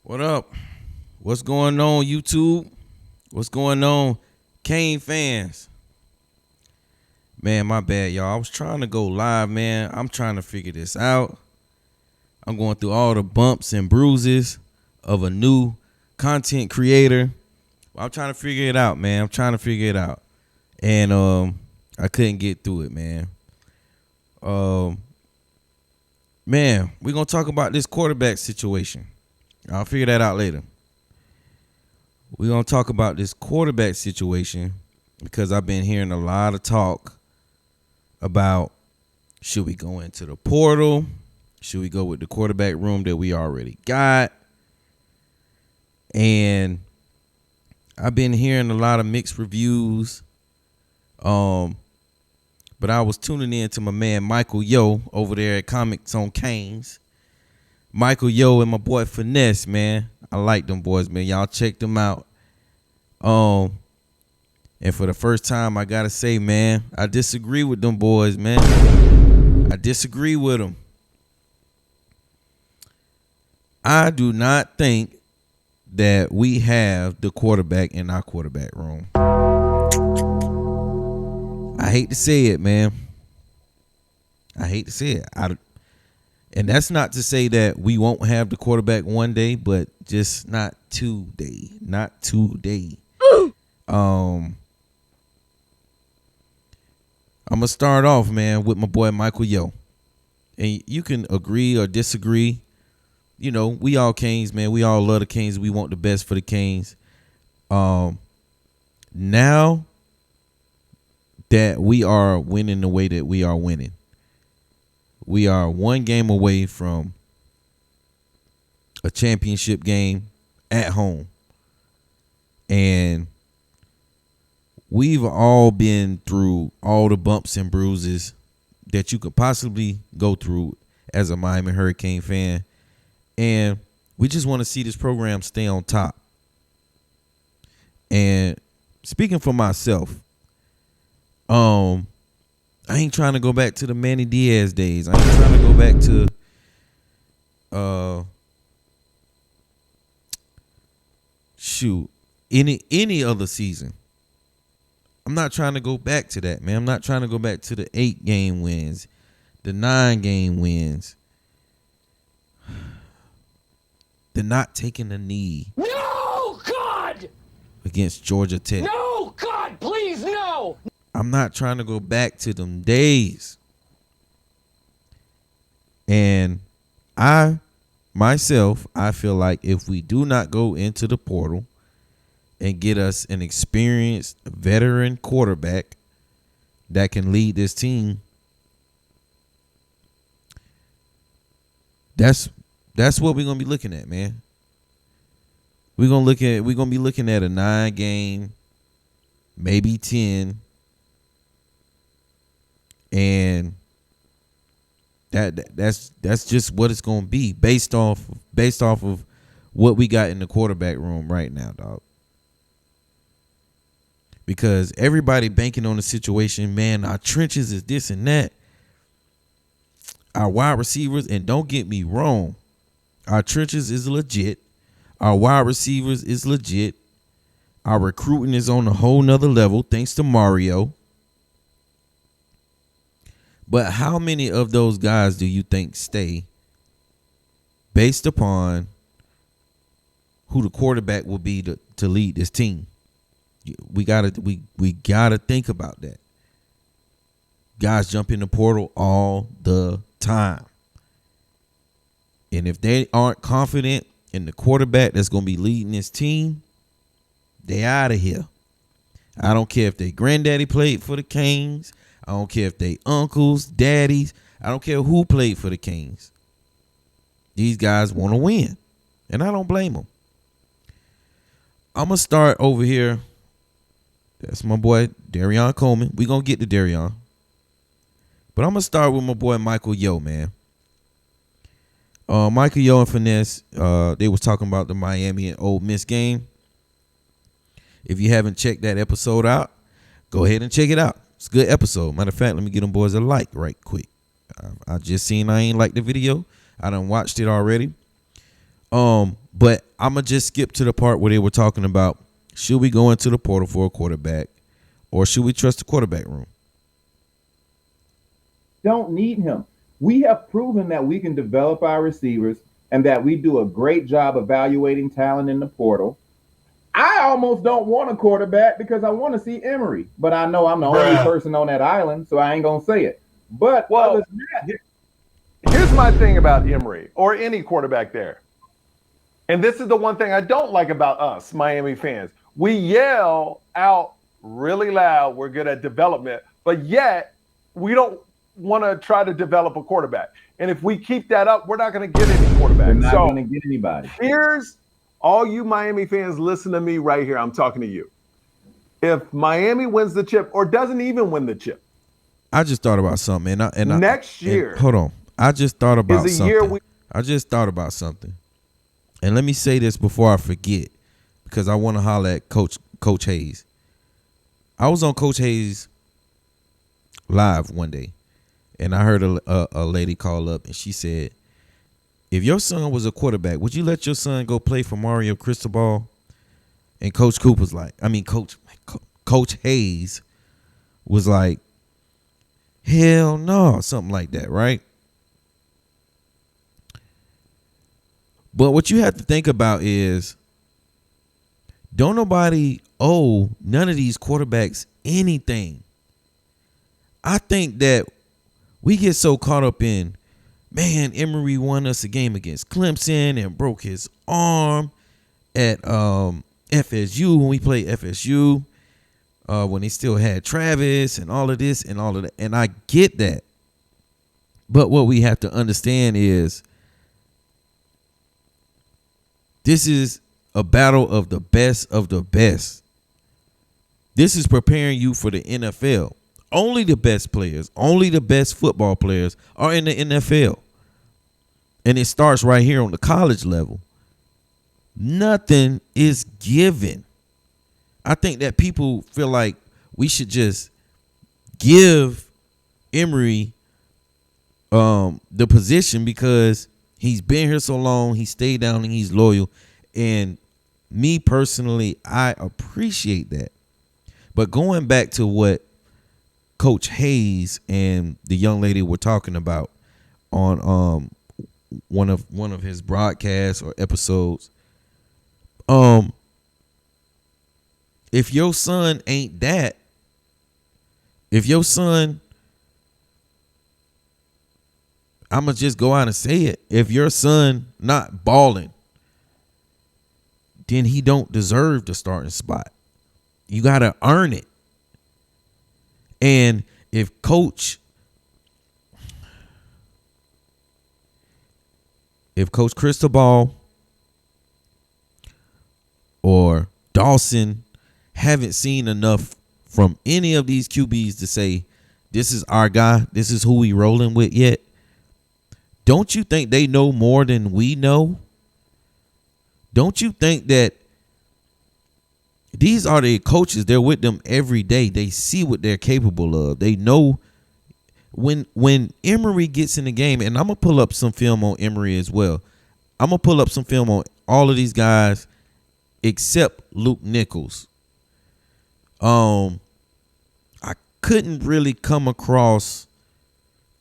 What up? What's going on, YouTube? What's going on, Kane fans? Man, my bad, y'all. I was trying to go live, man. I'm trying to figure this out. I'm going through all the bumps and bruises of a new content creator. I'm trying to figure it out, man. I'm trying to figure it out. And I couldn't get through it, man. Man, we're going to talk about this quarterback situation. I'll figure that out later. We're going to talk about this quarterback situation because I've been hearing a lot of talk about should we go into the portal? Should we go with the quarterback room that we already got? And I've been hearing a lot of mixed reviews. But I was tuning in to my man Michael Yo over there at Comics on Canes. Michael Yo and my boy Finesse, man. I like them boys, man. Y'all check them out. And for the first time, I gotta say, man, I disagree with them boys, man. I disagree with them. I do not think that we have the quarterback in our quarterback room. I hate to say it, man. I hate to say it. And that's not to say that we won't have the quarterback one day, but just not today. Not today. I'm gonna start off, man, with my boy Michael Yo. And you can agree or disagree. You know, we all Canes, man. We all love the Canes. We want the best for the Canes. Now that we are winning the way that we are winning, we are one game away from a championship game at home. And we've all been through all the bumps and bruises that you could possibly go through as a Miami Hurricane fan. And we just want to see this program stay on top. And speaking for myself, I ain't trying to go back to the Manny Diaz days. I ain't trying to go back to any other season. I'm not trying to go back to that, man. I'm not trying to go back to the 8-game wins, the 9-game wins, the not taking a knee. No, God! Against Georgia Tech. No, God, please, no! I'm not trying to go back to them days. And I feel like if we do not go into the portal and get us an experienced veteran quarterback that can lead this team, that's what we're gonna be looking at, man. We're gonna be looking at a 9-game, maybe 10. And that's just what it's gonna be based off of what we got in the quarterback room right now, dog. Because everybody banking on the situation, man, our trenches is this and that. Our wide receivers, and don't get me wrong, our trenches is legit. Our wide receivers is legit. Our recruiting is on a whole nother level thanks to Mario. But how many of those guys do you think stay based upon who the quarterback will be to lead this team? We gotta think about that. Guys jump in the portal all the time. And if they aren't confident in the quarterback that's gonna be leading this team, they out of here. I don't care if their granddaddy played for the Canes. I don't care if they uncles, daddies. I don't care who played for the Kings. These guys want to win, and I don't blame them. I'm going to start over here. That's my boy, Darion Coleman. We're going to get to Darion. But I'm going to start with my boy, Michael Yo, man. Michael Yo and Finesse, they was talking about the Miami and Ole Miss game. If you haven't checked that episode out, go ahead and check it out. It's a good episode. Matter of fact, let me get them boys a like right quick. I just seen I ain't like the video. I done watched it already. But I'm gonna just skip to the part where they were talking about should we go into the portal for a quarterback, or should we trust the quarterback room? Don't need him. We have proven that we can develop our receivers and that we do a great job evaluating talent in the portal. I almost don't want a quarterback because I want to see Emory, but I know I'm the only person on that island, so I ain't gonna say it. But Well, here's my thing about Emory or any quarterback there. And this is the one thing I don't like about us, Miami fans. We yell out really loud, we're good at development, but yet we don't want to try to develop a quarterback. And if we keep that up, we're not going to get any quarterback. We're not going to get anybody. Here's all you Miami fans, listen to me right here. I'm talking to you. If Miami wins the chip or doesn't even win the chip, I just thought about something. Next year. Hold on. I just thought about is a something. year I just thought about something. And let me say this before I forget, because I want to holler at Coach Hayes. I was on Coach Hayes live one day, and I heard a lady call up, and she said, if your son was a quarterback, would you let your son go play for Mario Cristobal? And Coach Hayes was like, hell no, something like that, right? But what you have to think about is, don't nobody owe none of these quarterbacks anything. I think that we get so caught up in, man, Emory won us a game against Clemson and broke his arm at FSU when we played FSU, when they still had Travis and all of this and all of that. And I get that. But what we have to understand is, this is a battle of the best of the best. This is preparing you for the NFL. Only the best players, only the best football players are in the NFL. And it starts right here on the college level. Nothing is given. I think that people feel like we should just give Emory the position because he's been here so long, he stayed down and he's loyal. And me personally, I appreciate that. But going back to what Coach Hayes and the young lady were talking about on one of his broadcasts or episodes, if your son ain't that, if your son, I'ma just go out and say it, if your son not balling, then he don't deserve the starting spot. You gotta earn it. And if Coach Cristobal or Dawson haven't seen enough from any of these QBs to say, this is our guy, this is who we rolling with yet, don't you think they know more than we know? Don't you think that these are the coaches? They're with them every day. They see what they're capable of. They know when Emory gets in the game, and I'm going to pull up some film on Emory as well. I'm going to pull up some film on all of these guys except Luke Nichols. I couldn't really come across.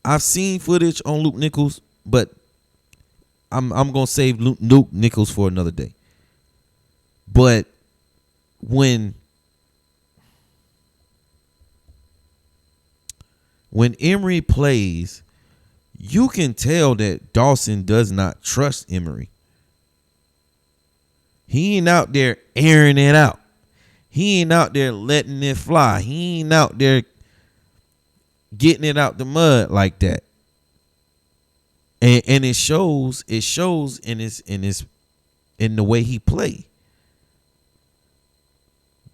I've seen footage on Luke Nichols, but I'm gonna save Luke Nichols for another day. But when Emory plays, you can tell that Dawson does not trust Emory. He ain't out there airing it out. He ain't out there letting it fly. He ain't out there getting it out the mud like that. And it shows in the way he play.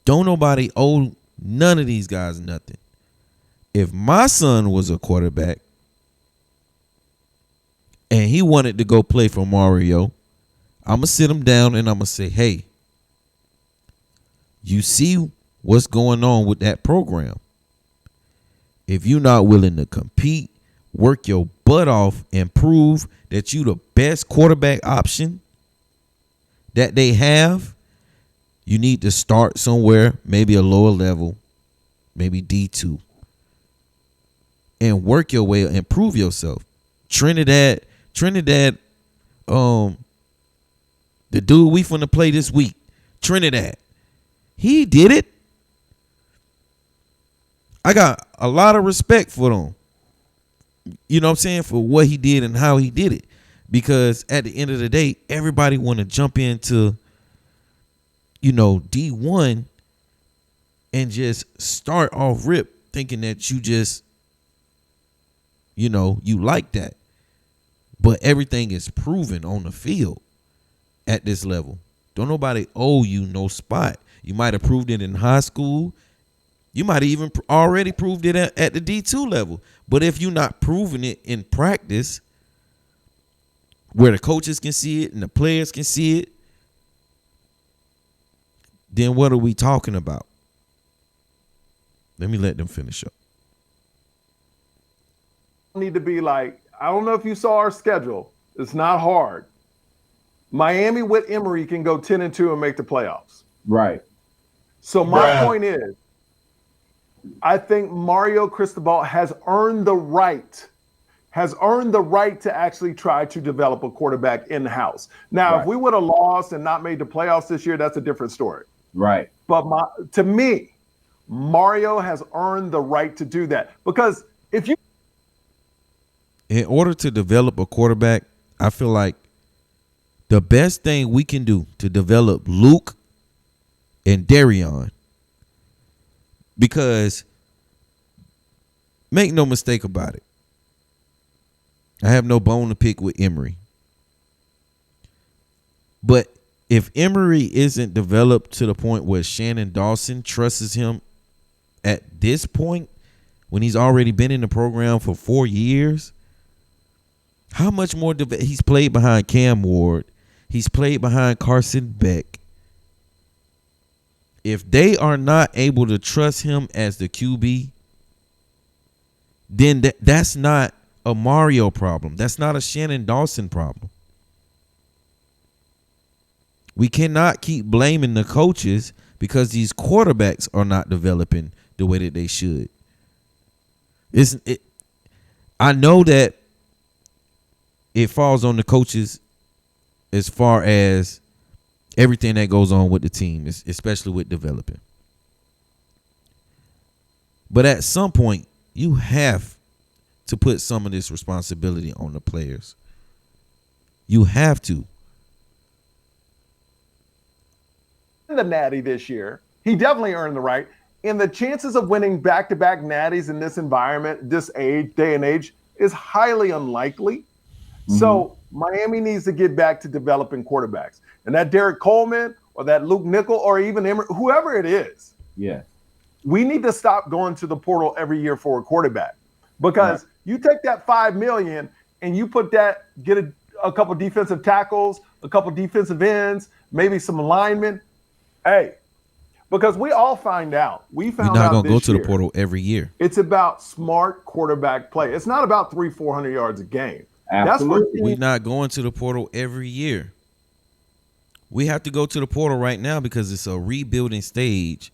Don't nobody owe none of these guys nothing. If my son was a quarterback and he wanted to go play for Mario, I'm going to sit him down and I'm going to say, hey, you see what's going on with that program. If you're not willing to compete, work your butt off, and prove that you the best quarterback option, that they have, you need to start somewhere, maybe a lower level, maybe D2, and work your way, improve yourself. Trinidad, um, the dude we finna play this week, Trinidad, he did it. I got a lot of respect for him. You know what I'm saying? For what he did and how he did it. Because at the end of the day, everybody want to jump into, D1 and just start off rip thinking that you just, you like that. But everything is proven on the field at this level. Don't nobody owe you no spot. You might have proved it in high school. You might have even already proved it at the D2 level. But if you're not proving it in practice, where the coaches can see it and the players can see it, then what are we talking about? Let me let them finish up. Need to be like, I don't know if you saw our schedule. It's not hard. Miami with Emory can go 10-2 and make the playoffs. Right. So my point is, I think Mario Cristobal has earned the right to actually try to develop a quarterback in-house. Now, if we would have lost and not made the playoffs this year, that's a different story. Right. But to me, Mario has earned the right to do that. Because in order to develop a quarterback, I feel like the best thing we can do to develop Luke and Darion, because make no mistake about it, I have no bone to pick with Emory. But if Emory isn't developed to the point where Shannon Dawson trusts him at this point, when he's already been in the program for 4 years, how much more he's played behind Cam Ward, he's played behind Carson Beck. If they are not able to trust him as the QB, then that's not a Mario problem. That's not a Shannon Dawson problem. We cannot keep blaming the coaches because these quarterbacks are not developing the way that they should. I know that it falls on the coaches as far as everything that goes on with the team, especially with developing. But at some point, you have to put some of this responsibility on the players. You have to. The natty this year, he definitely earned the right. And the chances of winning back-to-back natties in this environment, this day and age, is highly unlikely. Mm-hmm. So Miami needs to get back to developing quarterbacks. And that Derek Coleman or that Luke Nickel or even Emory, whoever it is, we need to stop going to the portal every year for a quarterback. Because you take that $5 million and you put that, get a couple defensive tackles, a couple defensive ends, maybe some linemen. Hey, because we all find out. We found out You're not going to go to the portal every year. It's about smart quarterback play. It's not about 300-400 yards a game. Absolutely. We're not going to the portal every year. We have to go to the portal right now because it's a rebuilding stage.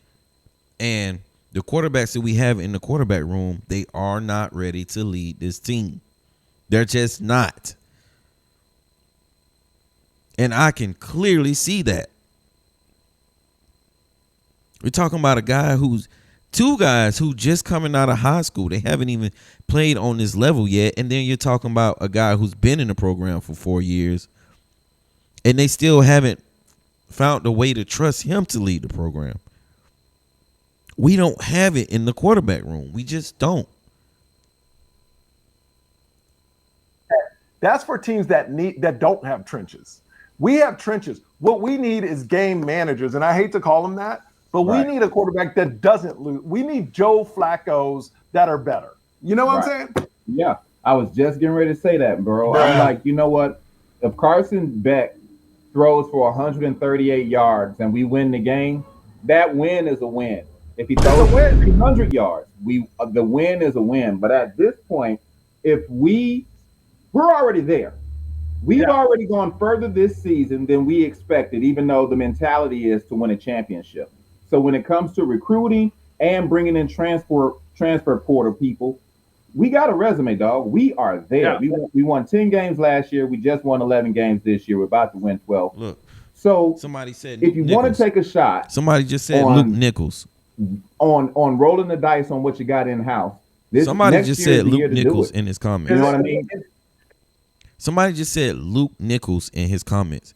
And the quarterbacks that we have in the quarterback room, they are not ready to lead this team. They're just not. And I can clearly see that. We're talking about two guys who just coming out of high school. They haven't even played on this level yet. And then you're talking about a guy who's been in the program for 4 years. And they still haven't found a way to trust him to lead the program. We don't have it in the quarterback room. We just don't. That's for teams that don't have trenches. We have trenches. What we need is game managers. And I hate to call them that. But we need a quarterback that doesn't lose. We need Joe Flacco's that are better. You know what I'm saying? Yeah. I was just getting ready to say that, bro. I'm like, you know what? If Carson Beck throws for 138 yards and we win the game, that win is a win. If he throws for 300 yards, the win is a win. But at this point, if we're already there. We've Yeah. already gone further this season than we expected, even though the mentality is to win a championship. So when it comes to recruiting and bringing in transfer portal people, we got a resume, dog. We are there. Yeah. We won 10 games last year. We just won 11 games this year. We're about to win 12. Look, So somebody said if Luke you want to Nichols. take a shot Somebody just said Luke on Nichols. on rolling the dice on what you got in house, this Somebody next just year is said the year Luke to do Nichols it. in his You comments. know what I mean? Somebody just said Luke Nichols in his comments.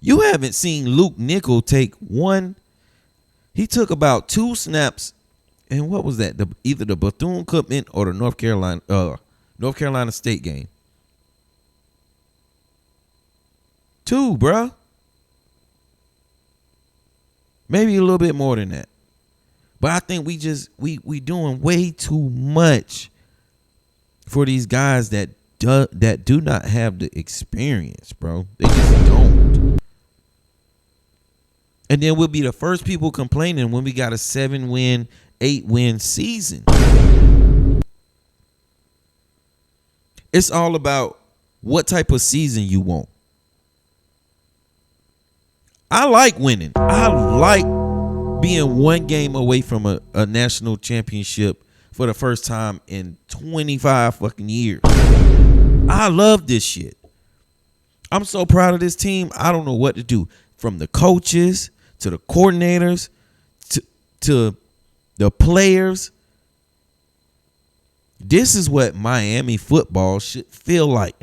You haven't seen Luke Nichols take one. He took about 2 snaps, and what was that? Either the Bethune-Cookman or the North Carolina State game. 2, bruh. Maybe a little bit more than that. But I think we doing way too much for these guys that do not have the experience, bro. They just don't. And then we'll be the first people complaining when we got a 7-win, 8-win season. It's all about what type of season you want. I like winning. I like being one game away from a national championship for the first time in 25 fucking years. I love this shit. I'm so proud of this team. I don't know what to do. From the coaches to the coordinators to the players. This is what Miami football should feel like.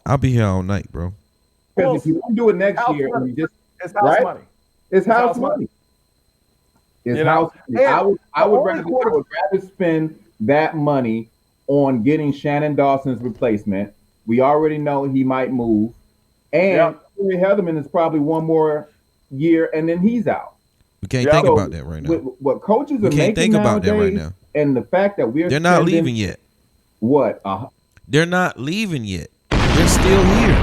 I'll be here all night, bro. Because if you don't do it next House year, and money. you just It's house right, money. it's house house money. money. It's You know? house money. And I the would only rather spend that money on getting Shannon Dawson's replacement. We already know he might move, and Yep. Corey Heatherman is probably one more year, and then he's out. We can't Yeah. think So about that right now. what coaches We are can't making think about that right nowadays, now. and the fact that we're They're not spending, leaving yet. What? They're not leaving yet. They're still here.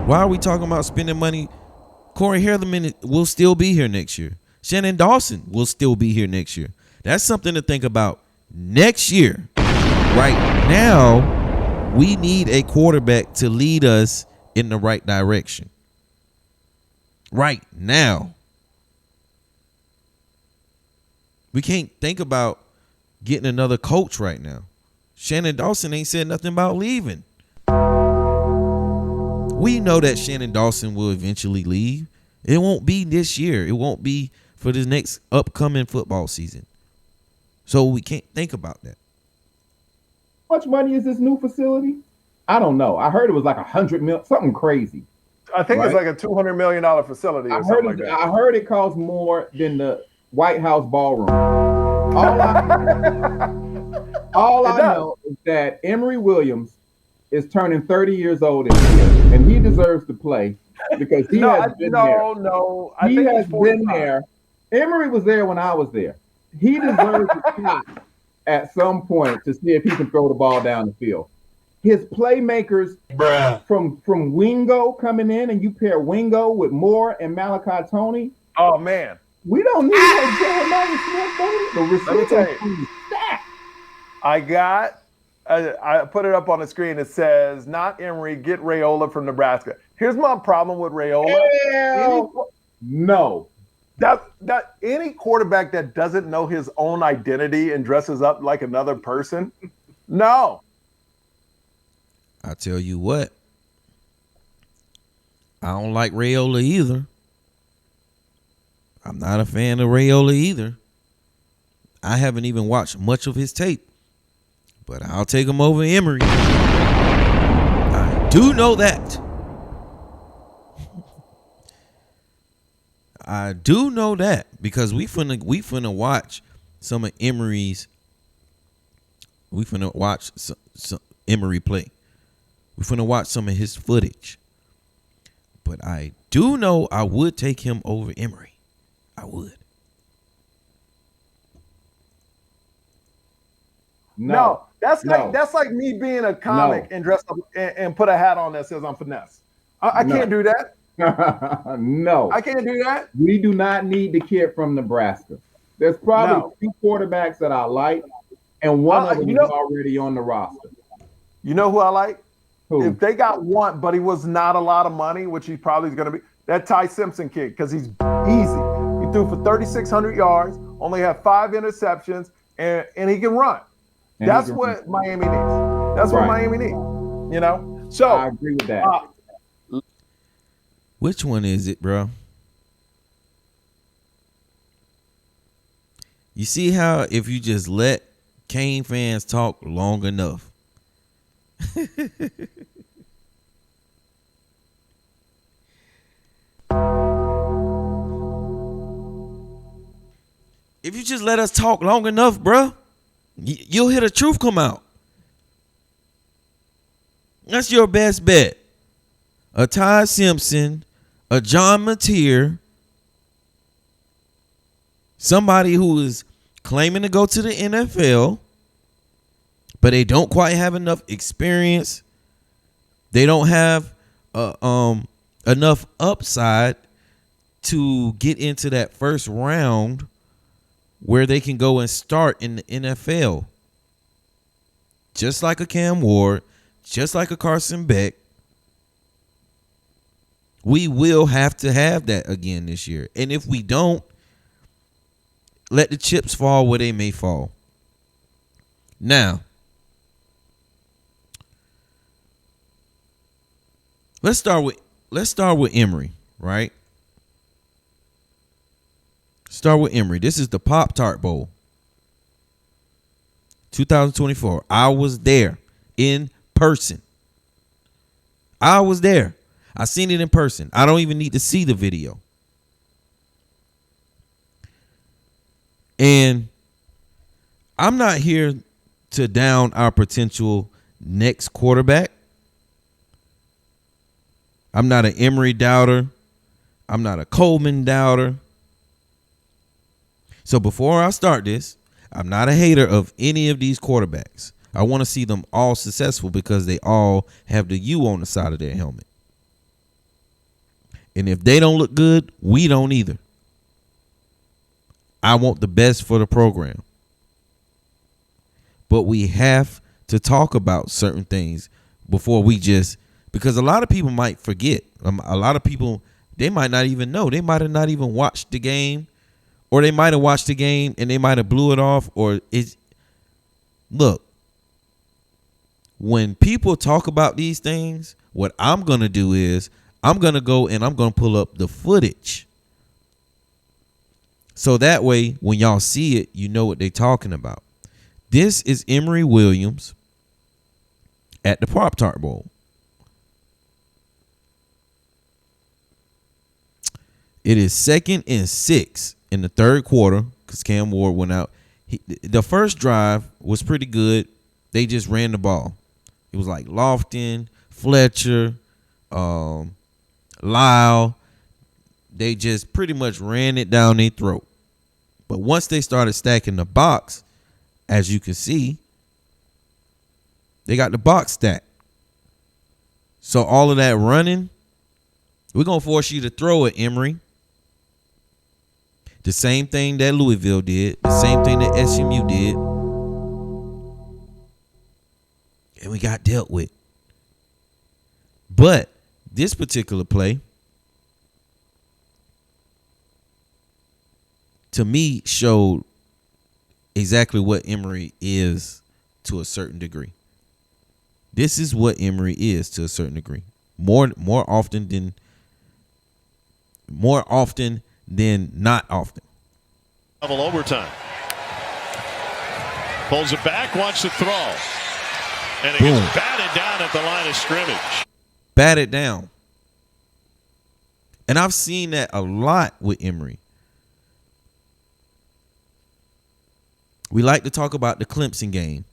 Why are we talking about spending money? Corey Heatherman will still be here next year. Shannon Dawson will still be here next year. That's something to think about next year. Right now, we need a quarterback to lead us in the right direction. Right now. We can't think about getting another coach right now. Shannon Dawson ain't said nothing about leaving. We know that Shannon Dawson will eventually leave. It won't be this year. It won't be for this next upcoming football season. So we can't think about that. How much money is this new facility? I don't know. I heard it was like 100 million, something crazy. I think it's Right. like a $200 million facility or something like that. I heard it costs more than the White House ballroom. All I know is that Emory Williams is turning 30 years old this year, and he deserves to play because he has been there. No. He think has he's 45. been there. Emory was there when I was there. He deserves a shot at some point to see if he can throw the ball down the field. His playmakers from Wingo coming in, and you pair Wingo with Moore and Malachi Tony. Oh man, We don't need no Jeremiah Smith, baby. The Let me receiver tell you. is stacked. I put it up on the screen. It says, not Emory, get Rayola from Nebraska. Here's my problem with Rayola. Hell no. That any quarterback that doesn't know his own identity and dresses up like another person, no. I tell you what, I don't like Rayola either. I'm not a fan of Rayola either. I haven't even watched much of his tape, but I'll take him over Emory. I do know that. I do know that because we finna watch some of Emory's. We finna watch some Emory play. We finna watch some of his footage. But I do know I would take him over Emory. I would. No. That's No. like me being a comic and dress up and put a hat on that says I'm finesse. I No. can't do that. No. I can't do that. We do not need the kid from Nebraska. There's probably No. 2 quarterbacks that I like, and one of them you is know, already on the roster. you know who I like? Who? If they got one, but he was not a lot of money, which he probably is going to be, that Ty Simpson kid, because he's easy. He threw for 3,600 yards, only had 5 interceptions, and he can run. And That's what Miami needs. That's what Miami needs. You know? So I agree with that. Which one is it, bro? You see how if you just let Kane fans talk long enough, if you just let us talk long enough, bro, you'll hear the truth come out. That's your best bet. A Ty Simpson, a John Mateer, somebody who is claiming to go to the NFL, but they don't quite have enough experience. They don't have enough upside to get into that first round where they can go and start in the NFL. Just like a Cam Ward, just like a Carson Beck. We will have to have that again this year. And if we don't, let the chips fall where they may fall. Now, let's start with Emory, right? Start with Emory. This is the Pop-Tart Bowl. 2024. I was there in person. I was there. I seen it in person. I don't even need to see the video. And I'm not here to down our potential next quarterback. I'm not an Emory doubter. I'm not a Coleman doubter. So before I start this, I'm not a hater of any of these quarterbacks. I want to see them all successful because they all have the U on the side of their helmet. And if they don't look good, we don't either. I want the best for the program. But we have to talk about certain things before we just, because a lot of people might forget. A lot of people, they might not even know. They might have not even watched the game, or they might have watched the game and they might have blew it off. Or it's, look, when people talk about these things, what I'm going to do is I'm going to go and I'm going to pull up the footage. So that way, when y'all see it, you know what they're talking about. This is Emory Williams at the Pop-Tart Bowl. It is 2nd and 6 in the third quarter because Cam Ward went out. The first drive was pretty good. They just ran the ball. It was like Lofton, Fletcher, Lyle. They just pretty much ran it down their throat. But once they started stacking the box, as you can see, they got the box stacked. So all of that running, we're going to force you to throw it, Emory. The same thing that Louisville did. The same thing that SMU did. And we got dealt with. But this particular play, to me, showed exactly what Emory is to a certain degree. This is what Emory is to a certain degree. More often than not often. Double overtime. Pulls it back, wants to throw. And it gets batted down at the line of scrimmage. Batted down. And I've seen that a lot with Emory. We like to talk about the Clemson game.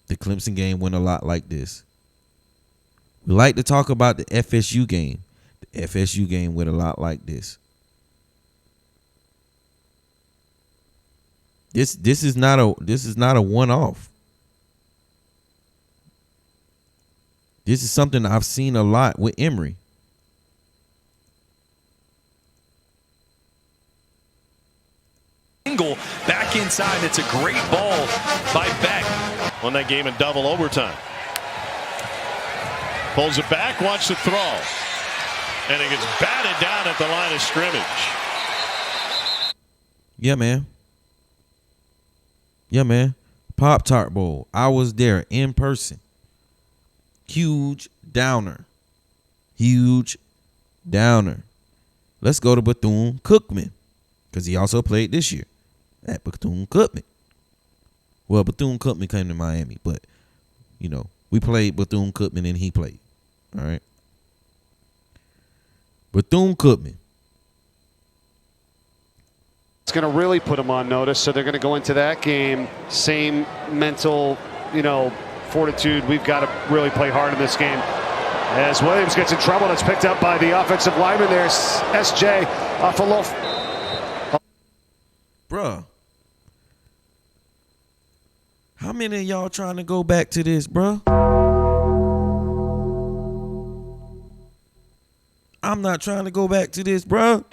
The Clemson game went a lot like this. We like to talk about the FSU game. The FSU game went a lot like this. This is not a one-off. This is something I've seen a lot with Emory. Back in inside. It's a great ball by Beck. Won that game in double overtime. Pulls it back, wants to throw. And it gets batted down at the line of scrimmage. Yeah, man. Yeah, man. Pop-Tart Bowl. I was there in person. Huge downer. Huge downer. Let's go to Bethune-Cookman, because he also played this year at Bethune-Cookman. Well, Bethune-Cookman came to Miami, but, you know, we played Bethune-Cookman and he played. All right. Bethune-Cookman. It's going to really put them on notice, so they're going to go into that game same mental, fortitude. We've got to really play hard in this game. As Williams gets in trouble, it's picked up by the offensive lineman. There's S.J. off a loaf. Bruh. How many of y'all trying to go back to this, bruh? I'm not trying to go back to this, bruh.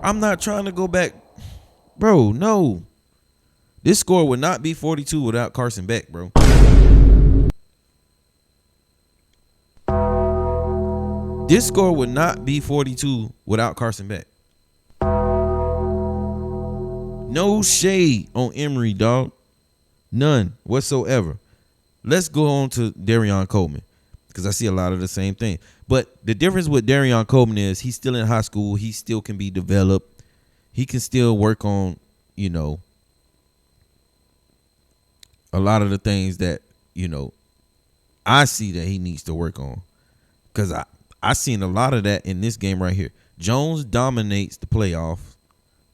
I'm not trying to go back. Bro, no. This score would not be 42 without Carson Beck, bro. This score would not be 42 without Carson Beck. No shade on Emory, dog. None whatsoever. Let's go on to Darion Coleman, because I see a lot of the same thing. But the difference with Darion Coleman is he's still in high school. He still can be developed. He can still work on, a lot of the things that, I see that he needs to work on. Because I seen a lot of that in this game right here. Jones dominates the playoff.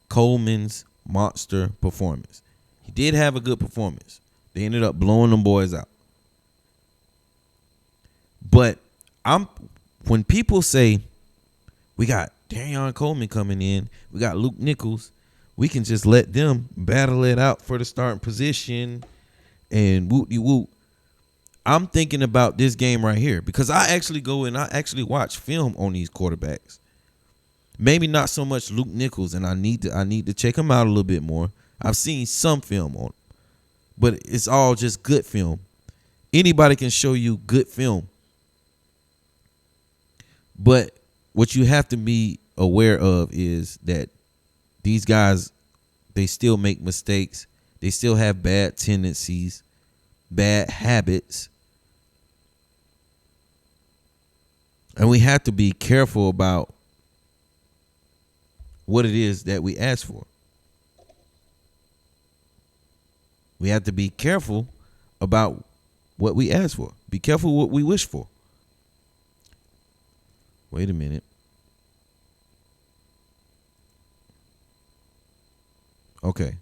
Coleman's monster performance. He did have a good performance. They ended up blowing them boys out. But when people say we got Darion Coleman coming in, we got Luke Nichols, we can just let them battle it out for the starting position and whoop-de-whoop. I'm thinking about this game right here, because I actually go and I actually watch film on these quarterbacks. Maybe not so much Luke Nichols, and I need to check him out a little bit more. I've seen some film on him, but it's all just good film. Anybody can show you good film. But what you have to be aware of is that these guys, they still make mistakes. They still have bad tendencies, bad habits. And we have to be careful about what it is that we ask for. We have to be careful about what we ask for. Be careful what we wish for. Wait a minute. Okay.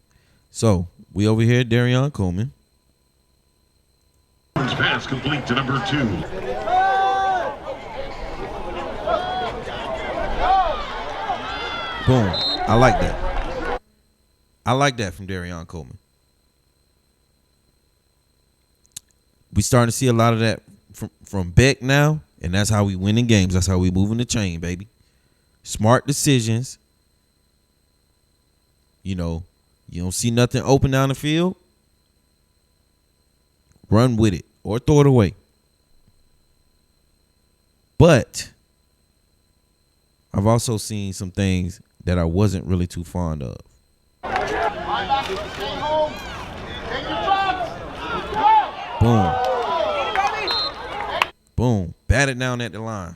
So, we over here at Darion Coleman. Pass complete to number 2. Boom. I like that. I like that from Darion Coleman. We starting to see a lot of that from Beck now, and that's how we win in games. That's how we move in the chain, baby. Smart decisions. You don't see nothing open down the field, run with it or throw it away. But I've also seen some things that I wasn't really too fond of. Boom. Boom. Bat it down at the line.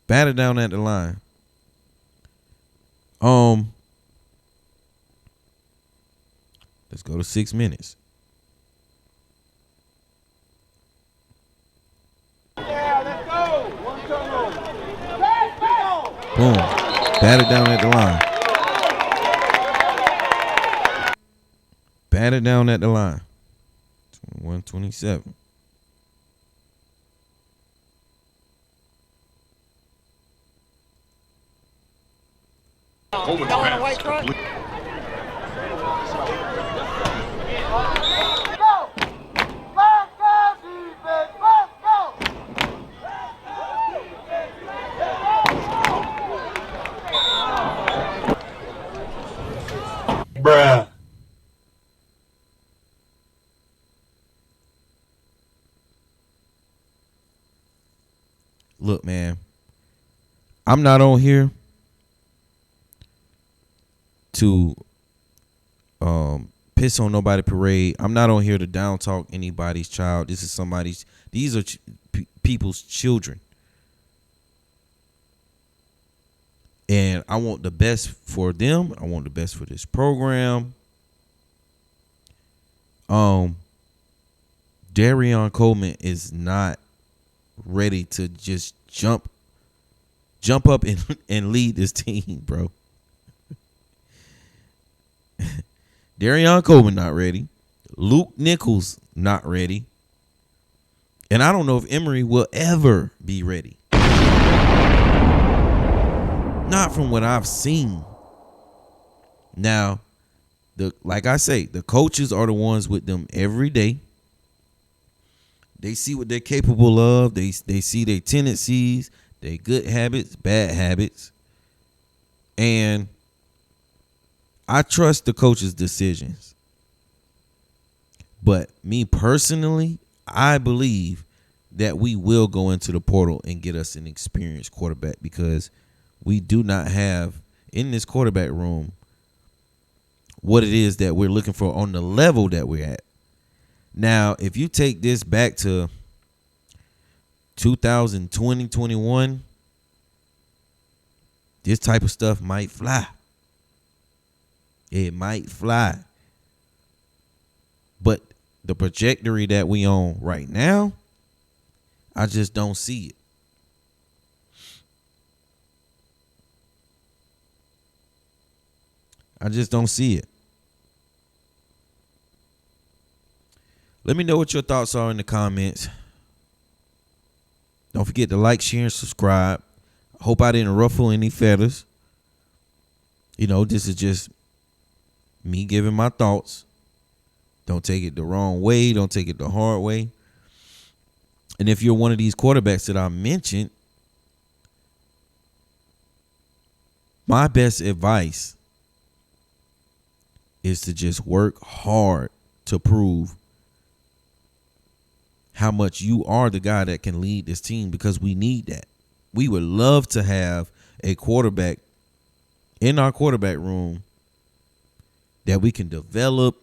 Bat it down at the line. Let's go to 6 minutes. Yeah, let's go. One turnover. Boom. Bat it down at the line. Bat it down at the line. 21-27. Coleman's pass complete. Look, man, I'm not on here to piss on nobody parade. I'm not on here to down talk anybody's child. These are people's children. And I want the best for them. I want the best for this program. Darion Coleman is not ready to just jump up and lead this team, bro. Darion Coleman not ready. Luke Nichols not ready. And I don't know if Emory will ever be ready. Not from what I've seen. Now, like I say, the coaches are the ones with them every day. They see what they're capable of. They see their tendencies, their good habits, bad habits. And I trust the coach's decisions. But me personally, I believe that we will go into the portal and get us an experienced quarterback, because we do not have in this quarterback room what it is that we're looking for on the level that we're at. Now, if you take this back to 2020, 21, this type of stuff might fly. It might fly. But the trajectory that we on right now, I just don't see it. I just don't see it. Let me know what your thoughts are in the comments. Don't forget to like, share, and subscribe. I hope I didn't ruffle any feathers. You know, this is just me giving my thoughts. Don't take it the wrong way. Don't take it the hard way. And if you're one of these quarterbacks that I mentioned, my best advice is to just work hard to prove how much you are the guy that can lead this team, because we need that. We would love to have a quarterback in our quarterback room that we can develop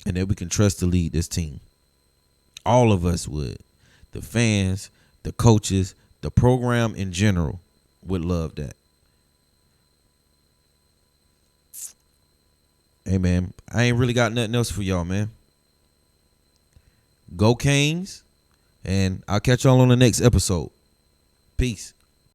and that we can trust to lead this team. All of us would. The fans, the coaches, the program in general would love that. Hey, man, I ain't really got nothing else for y'all, man. Go Canes, and I'll catch y'all on the next episode. Peace.